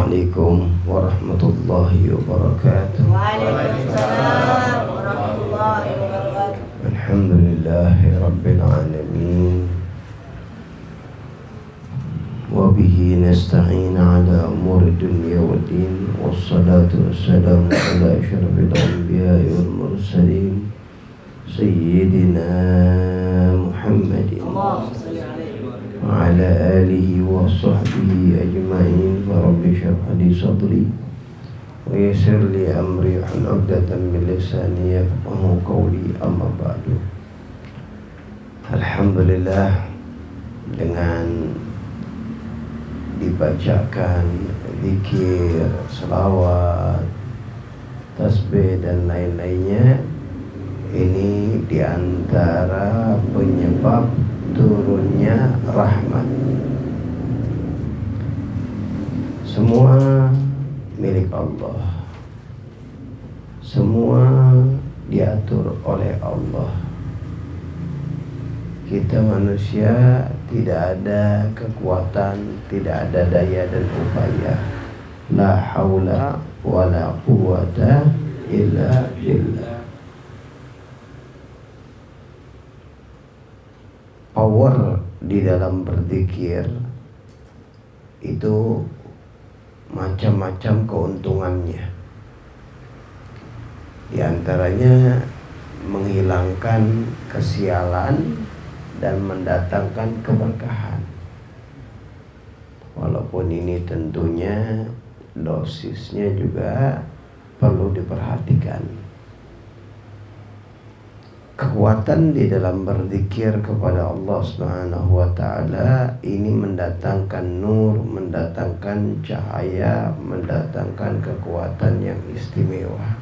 Assalamualaikum warahmatullahi wabarakatuh. Waalaikumsalam warahmatullahi wabarakatuh. Alhamdulillahi rabbil alamin. Wa bihi nasta'in ala umuri dunya waddin. Wassalatu wassalamu ala asyrafil anbiya'i wal mursalin Sayyidina Muhammadin wa ala alihi wa sahbihi ajma'in. Fa rabbi shrah li sadri wa yassir li amri wahlul 'uqdatam min lisani yafqahu qawli. Amma ba'du. Alhamdulillah, dengan dibacakan zikir, selawat, tasbih dan lain-lainnya, ini diantara penyebab turunnya rahmat. Semua milik Allah, semua diatur oleh Allah. Kita manusia tidak ada kekuatan, tidak ada daya dan upaya. La haula wa la quwwata illa billah. Power di dalam berzikir itu macam-macam keuntungannya. Di antaranya menghilangkan kesialan dan mendatangkan keberkahan. Walaupun ini tentunya dosisnya juga perlu diperhatikan. Kekuatan di dalam berzikir kepada Allah Subhanahu wa taala ini mendatangkan nur, mendatangkan cahaya, mendatangkan kekuatan yang istimewa.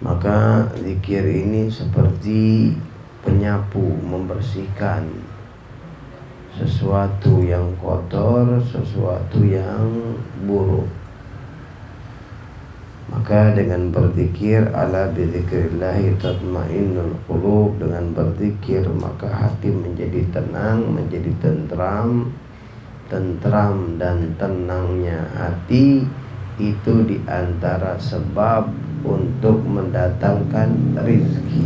Maka zikir ini seperti penyapu, membersihkan sesuatu yang kotor, sesuatu yang buruk. Maka dengan berzikir, ala bizikrillahi tatmainnul qulub, dengan berzikir maka hati menjadi tenang, menjadi tentram. Tentram dan tenangnya hati itu diantara sebab untuk mendatangkan rizki.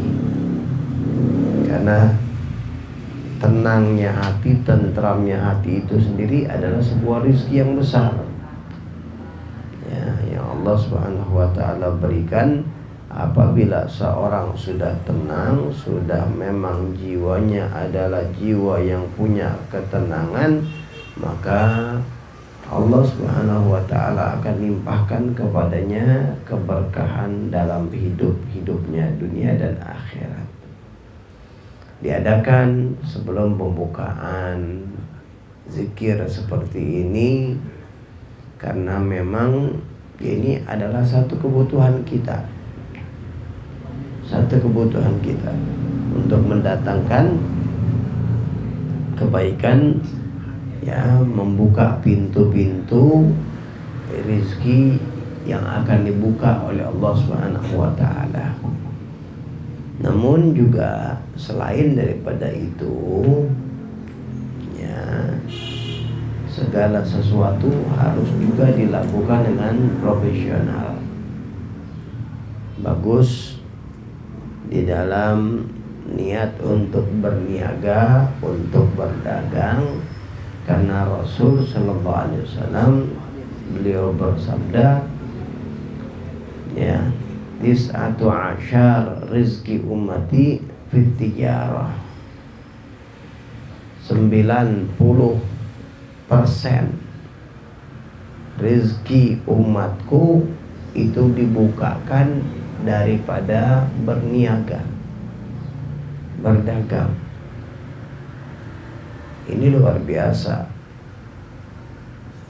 Karena tenangnya hati, tentramnya hati itu sendiri adalah sebuah rizki yang besar, ya, yang Allah Subhanahu wa ta'ala berikan. Apabila seorang sudah tenang, sudah memang jiwanya adalah jiwa yang punya ketenangan, maka Allah Subhanahu wa ta'ala akan limpahkan kepadanya keberkahan dalam hidupnya dunia dan akhirat. Diadakan sebelum pembukaan zikir seperti ini karena memang ini adalah satu kebutuhan kita. Satu kebutuhan kita untuk mendatangkan kebaikan, ya, membuka pintu-pintu rizki yang akan dibuka oleh Allah Subhanahu wa ta'ala. Namun juga selain daripada itu, ya, segala sesuatu harus juga dilakukan dengan profesional. Bagus di dalam niat untuk berniaga, untuk berdagang. Karena Rasul Sallallahu Alaihi Wasallam, beliau bersabda, ya, tis'atu asyar rizki ummati fit tijarah. 90% rizki umatku itu dibukakan daripada berniaga, berdagang. Ini luar biasa.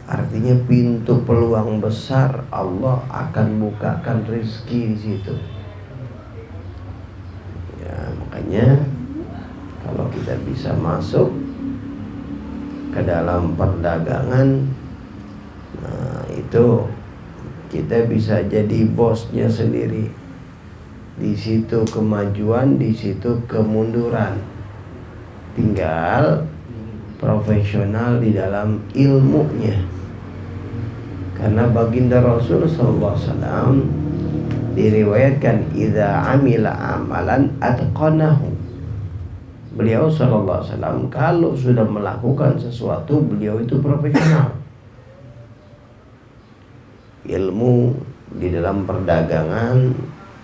Artinya pintu peluang besar Allah akan bukakan rezeki di situ. Ya, makanya kalau kita bisa masuk ke dalam perdagangan, nah itu kita bisa jadi bosnya sendiri. Di situ kemajuan, di situ kemunduran. Tinggal profesional di dalam ilmunya. Karena baginda Rasul SAW diriwayatkan idza amila amalan atqanahu. Beliau SAW kalau sudah melakukan sesuatu, beliau itu profesional. Ilmu di dalam perdagangan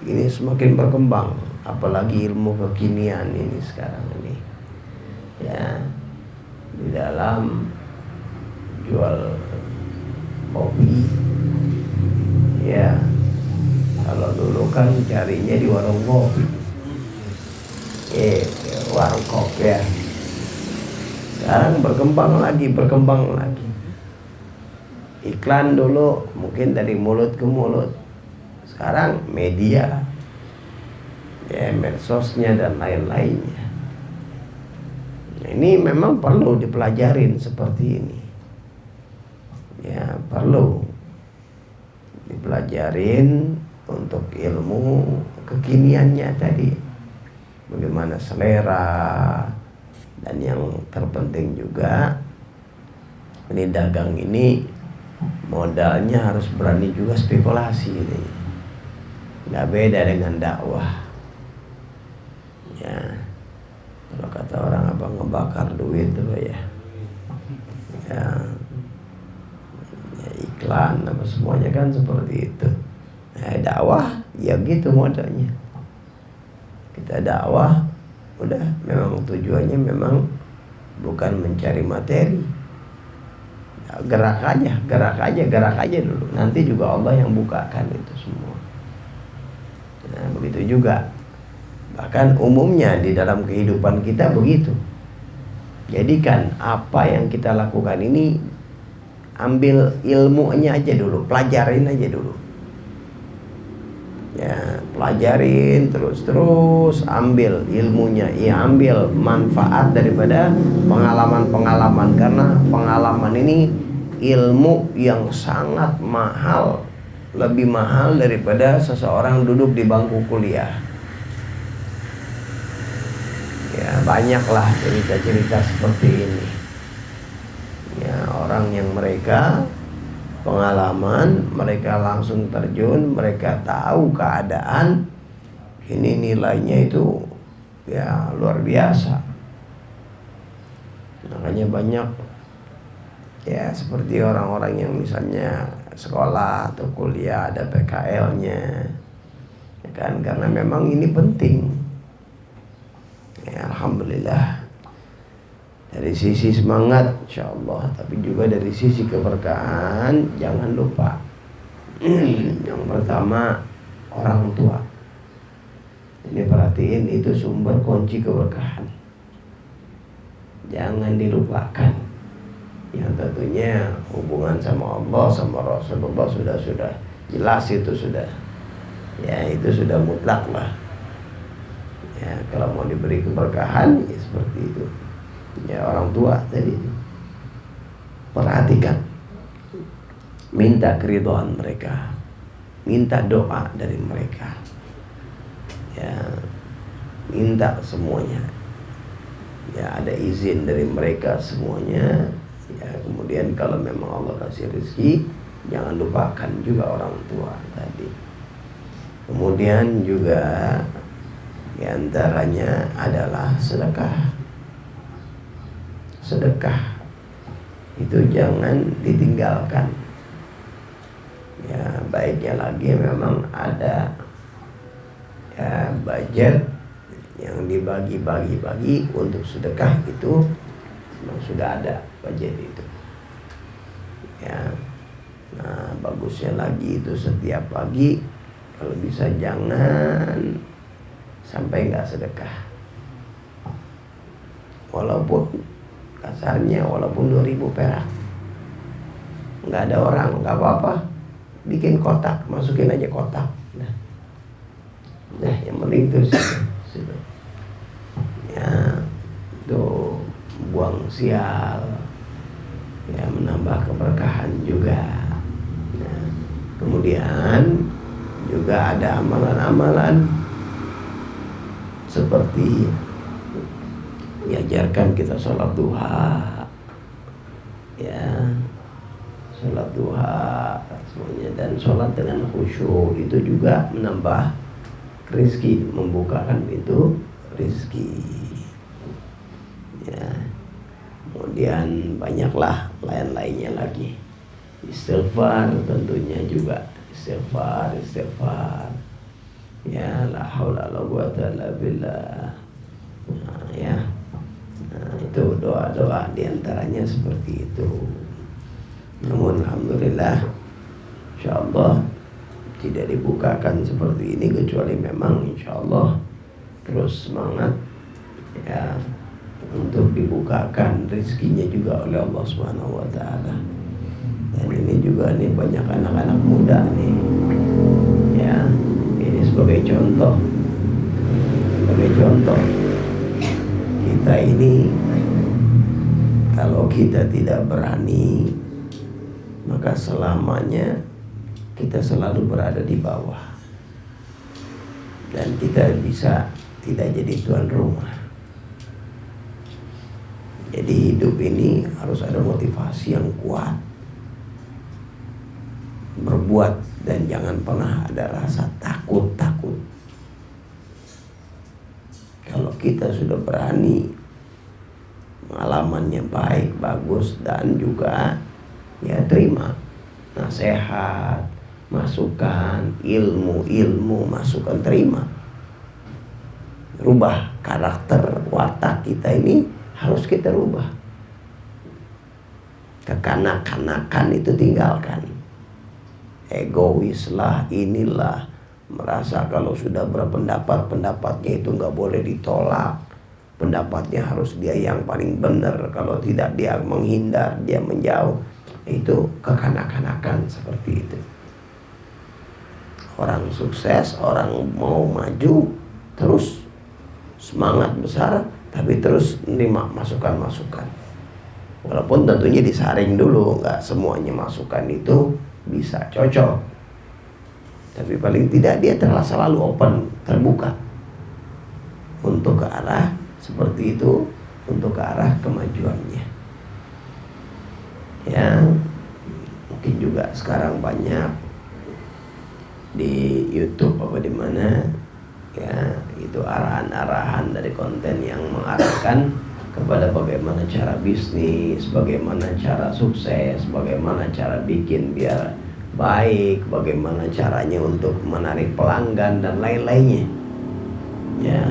ini semakin berkembang, apalagi ilmu kekinian ini sekarang ini. Ya, di dalam jual kopi, ya kalau dulu kan carinya di warung kopi, warung kopi ya. Sekarang berkembang lagi. Iklan dulu mungkin dari mulut ke mulut, sekarang media, ya medsosnya dan lain-lainnya. Ini memang perlu dipelajarin seperti ini. Ya, perlu dipelajarin untuk ilmu kekiniannya tadi. Bagaimana selera, dan yang terpenting juga ini dagang ini modalnya harus berani juga spekulasi ini. Nggak beda dengan dakwah. Ya, kalau kata orang apa, ngebakar duit dulu ya. Ya, iklan apa semuanya kan seperti itu. Dakwah ya gitu modalnya. Kita dakwah udah memang tujuannya memang bukan mencari materi. Gerak aja dulu. Nanti juga Allah yang bukakan itu semua. Nah, begitu juga. Bahkan umumnya di dalam kehidupan kita begitu. Jadikan apa yang kita lakukan ini, ambil ilmunya aja dulu, pelajarin aja dulu. Ya, pelajarin terus ambil ilmunya, ya ambil manfaat daripada pengalaman-pengalaman, karena pengalaman ini ilmu yang sangat mahal, lebih mahal daripada seseorang duduk di bangku kuliah. Ya, banyaklah cerita-cerita seperti ini. Ya, orang yang mereka pengalaman, mereka langsung terjun, mereka tahu keadaan, ini nilainya itu ya luar biasa. Makanya banyak ya seperti orang-orang yang misalnya sekolah atau kuliah ada PKL-nya, ya kan, karena memang ini penting. Ya, alhamdulillah. Dari sisi semangat insyaallah, tapi juga dari sisi keberkahan jangan lupa. Yang pertama orang tua. Ini perhatiin, itu sumber kunci keberkahan. Jangan dilupakan. Yang tentunya hubungan sama Allah sama Rasulullah sudah jelas, itu sudah. Ya, itu sudah mutlak lah. Ya, kalau mau diberi keberkahan ya seperti itu. Ya, orang tua tadi perhatikan, minta keridhaan mereka, minta doa dari mereka, ya minta semuanya, ya ada izin dari mereka semuanya. Ya, kemudian kalau memang Allah kasih rezeki, jangan lupakan juga orang tua tadi. Kemudian juga diantaranya adalah sedekah. Sedekah itu jangan ditinggalkan. Ya, baiknya lagi memang ada ya budget yang dibagi-bagi untuk sedekah, itu memang sudah ada budget itu. Ya, nah bagusnya lagi itu setiap pagi kalau bisa jangan sampai nggak sedekah. Walaupun kasarnya, walaupun 2.000 perak, nggak ada orang, nggak apa-apa, bikin kotak, masukin aja kotak. Nah yang penting itu sudah. Ya, itu buang sial, ya menambah keberkahan juga. Nah, kemudian juga ada amalan-amalan seperti diajarkan kita sholat duha, ya, sholat duha semuanya, dan sholat dengan khusyuk itu juga menambah rezeki, membukakan pintu rezeki. Ya, kemudian banyaklah lain-lainnya lagi. Istighfar tentunya juga, istighfar. Ya, la haula la quwata illa billah. Nah, ya. Nah, itu doa-doa diantaranya seperti itu. Namun alhamdulillah, insyaallah tidak dibukakan seperti ini kecuali memang insyaallah terus semangat ya untuk dibukakan rezekinya juga oleh Allah Subhanahu wa taala. Dan ini juga nih banyak anak-anak muda nih. Ya, ini sebagai contoh. Kita ini kalau kita tidak berani, maka selamanya kita selalu berada di bawah. Dan kita bisa tidak jadi tuan rumah. Jadi hidup ini harus ada motivasi yang kuat, berbuat, dan jangan pernah ada rasa takut. Kalau kita sudah berani, pengalamannya baik, bagus, dan juga ya terima nasihat, masukan, ilmu, masukan, terima. Rubah karakter, watak kita ini harus kita rubah. Kekanak-kanakan itu tinggalkan. Egois lah, inilah, merasa kalau sudah berpendapat, pendapatnya itu nggak boleh ditolak. Pendapatnya harus dia yang paling benar. Kalau tidak dia menghindar, dia menjauh. Itu kekanak-kanakan seperti itu. Orang sukses, orang mau maju, terus semangat besar, tapi terus menerima masukan-masukan. Walaupun tentunya disaring dulu, nggak semuanya masukan itu bisa cocok. Tapi paling tidak dia telah selalu open, terbuka untuk ke arah seperti itu, untuk ke arah kemajuannya. Ya, mungkin juga sekarang banyak di YouTube apa di mana ya, itu arahan-arahan dari konten yang mengarahkan kepada bagaimana cara bisnis, bagaimana cara sukses, bagaimana cara bikin biar baik, bagaimana caranya untuk menarik pelanggan dan lain-lainnya. Ya,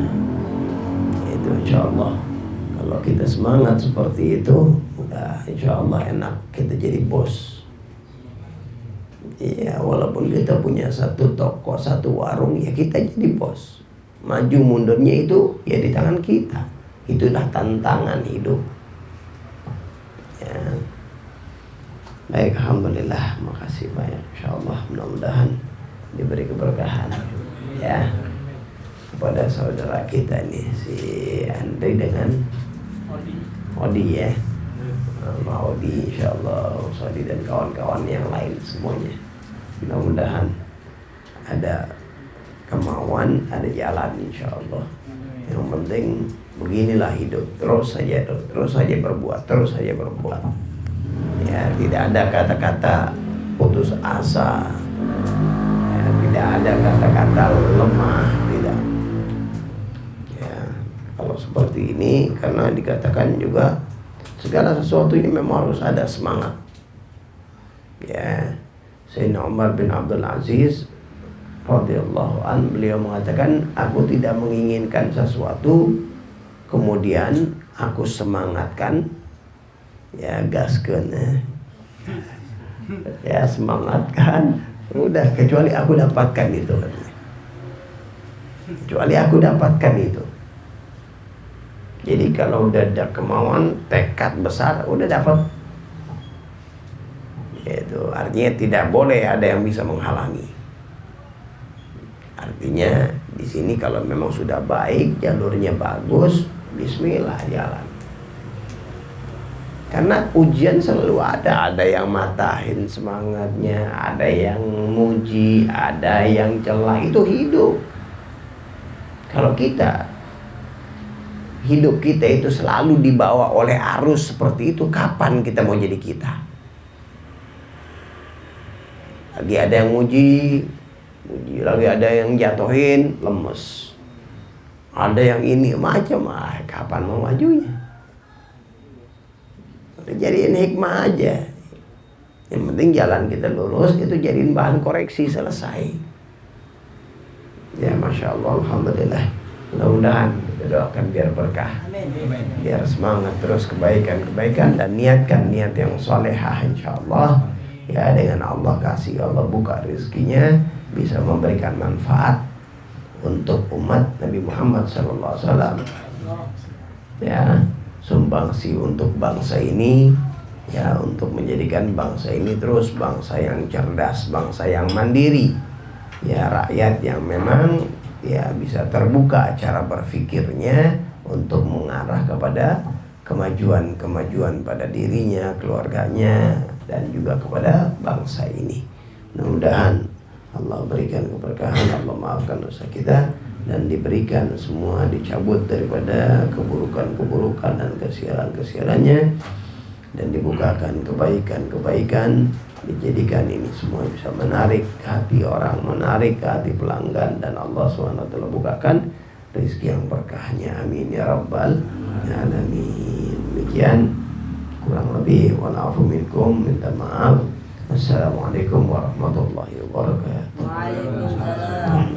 itu insyaallah kalau kita semangat seperti itu, udah insyaallah enak kita jadi bos. Ya, walaupun kita punya satu toko, satu warung, ya kita jadi bos. Maju mundurnya itu ya di tangan kita. Itulah tantangan hidup. Ya. Baik, alhamdulillah, makasih banyak. Insyaallah mudah-mudahan diberi keberkahan ya kepada saudara kita nih si Andri dengan Odi ya. Odi insyaallah, Odi dan kawan-kawan yang lain semuanya. Mudah-mudahan ada kemauan, ada jalan insyaallah. Yang penting beginilah hidup, terus saja berbuat. Ya, tidak ada kata-kata putus asa. Ya, tidak ada kata-kata lemah, tidak. Ya, kalau seperti ini karena dikatakan juga segala sesuatunya memang harus ada semangat. Ya, Sayyidina Umar bin Abdul Aziz radhiyallahu an, beliau mengatakan, aku tidak menginginkan sesuatu kemudian aku semangatkan, ya gaskeun ya semangatkan, udah kecuali aku dapatkan itu, kecuali aku dapatkan itu. Jadi kalau udah ada kemauan, tekad besar, udah dapat. Itu artinya tidak boleh ada yang bisa menghalangi. Artinya di sini kalau memang sudah baik, jalurnya bagus, bismillah jalan. Karena ujian selalu ada yang matahin semangatnya, ada yang muji, ada yang celah, itu hidup. Kalau kita hidup kita itu selalu dibawa oleh arus seperti itu, kapan kita mau jadi kita? Lagi ada yang muji, lagi ada yang jatuhin, lemes. Ada yang ini macam, kapan mau majunya? Jadiin hikmah aja. Yang penting jalan kita lurus, itu jadiin bahan koreksi, selesai. Ya Masya Allah, Alhamdulillah. Mudah-mudahan kita doakan biar berkah, biar semangat terus kebaikan-kebaikan, dan niatkan niat yang solehah insya Allah. Ya, dengan Allah kasih, Allah buka rezekinya, bisa memberikan manfaat untuk umat Nabi Muhammad SAW. Ya, sumbangsi untuk bangsa ini, ya, untuk menjadikan bangsa ini terus bangsa yang cerdas, bangsa yang mandiri, ya, rakyat yang memang ya bisa terbuka cara berpikirnya untuk mengarah kepada kemajuan pada dirinya, keluarganya, dan juga kepada bangsa ini. Mudah-mudahan Allah berikan keberkahan, Allah maafkan dosa kita, dan diberikan semua, dicabut daripada keburukan-keburukan dan kesialan-kesialannya, dan dibukakan kebaikan-kebaikan, dijadikan ini semua bisa menarik hati orang, menarik hati pelanggan, dan Allah SWT bukakan rezeki yang berkahnya. Amin ya rabbal alamin. Demikian kurang lebih, wa'alafu minkum, minta maaf. Assalamualaikum warahmatullahi wabarakatuh. Waalaikumsalam.